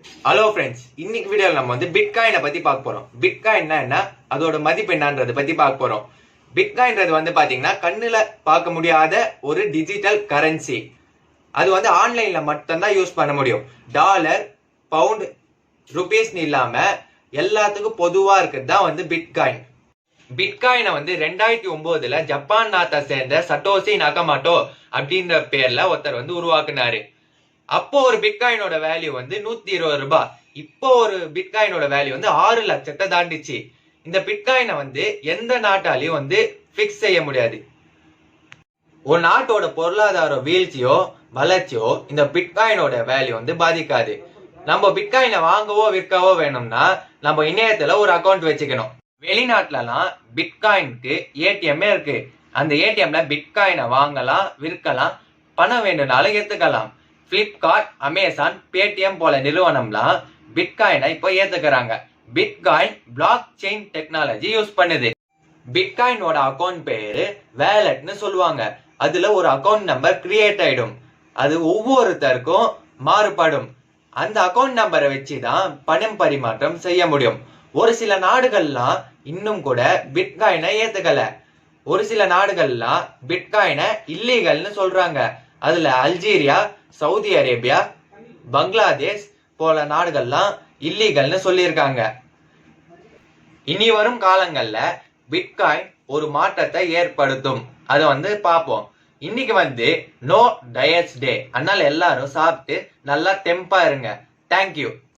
Hello friends, இன்னைக்கு வீடியோவில் நம்ம பிட்காயினை பத்தி பார்க்க போறோம். பிட்காயின்னா என்ன, அதோட மதிப்பு என்னன்றதை பத்தி பார்க்க போறோம். பிட்காயின்றது பாத்தீங்கன்னா கண்ணுல பார்க்க முடியாத ஒரு டிஜிட்டல் கரன்சி. அது ஆன்லைன்ல மட்டும்தான் யூஸ் பண்ண முடியும். டாலர், பவுண்ட், ருபீஸ்னு இல்லாம எல்லாத்துக்கும் பொதுவா இருக்கிறது தான் பிட்காயின். பிட்காயினை 2009 ஜப்பான் நாட்டை சேர்ந்த சட்டோசி நகமாட்டோ அப்படின்ற பேர்ல ஒருத்தர் உருவாக்குனாரு. அப்போ ஒரு பிட்காயினோட வேல்யூ 120 ரூபாய். இப்போ ஒரு பிட்காயினோட வேல்யூ 6 லட்சத்தை தாண்டிச்சு. இந்த பிட்காயினை எந்த நாட்டாலையும் பிக்ஸ் செய்ய முடியாது. ஒரு நாட்டோட பொருளாதார வீழ்ச்சியோ வளர்ச்சியோ இந்த பிட்காயினோட வேல்யூ பாதிக்காது. நம்ம பிட்காயினை வாங்கவோ விற்கவோ வேணும்னா நம்ம இணையத்துல ஒரு அக்கௌண்ட் வச்சுக்கணும். வெளிநாட்டுலலாம் பிட்காயினுக்கு ஏடிஎம்மே இருக்கு. அந்த ஏடிஎம்ல பிட்காயினை வாங்கலாம், விற்கலாம், பணம் வேணும்னாலும் எடுத்துக்கலாம். பிளிப்கார்ட், அமேசான், பேடிஎம் போல நிறுவனம்லாம் பிட்காயினை இப்போ ஏத்துக்கிறாங்க. Bitcoin block chain technology use பண்ணுது. பிட்காயினோட அக்கௌண்ட் பேரு வேலட்னு சொல்லுவாங்க. அதுல ஒரு அக்கௌண்ட் நம்பர் கிரியேட் ஆயிடும். அது ஒவ்வொருத்தருக்கும் மாறுபடும். அந்த அக்கௌண்ட் நம்பரை வச்சுதான் பணம் பரிமாற்றம் செய்ய முடியும். ஒரு சில நாடுகள்லாம் இன்னும் கூட பிட்காயினை ஏத்துக்கல. ஒரு சில நாடுகள்லாம் பிட்காயினை இல்லீகல்னு சொல்றாங்க. அதுல அல்ஜீரியா, சவுதி அரேபியா, பங்களாதேஷ் போல நாடுகள்லாம் இல்லீகல்னு சொல்லியிருக்காங்க. இனி வரும் காலங்கள்ல பிட்காயின் ஒரு மாற்றத்தை ஏற்படுத்தும். அதை பார்ப்போம். இன்னைக்கு நோ டயட்ஸ் டே. அதனால எல்லாரும் சாப்பிட்டு நல்லா தெம்பா இருங்க. தேங்க்யூ.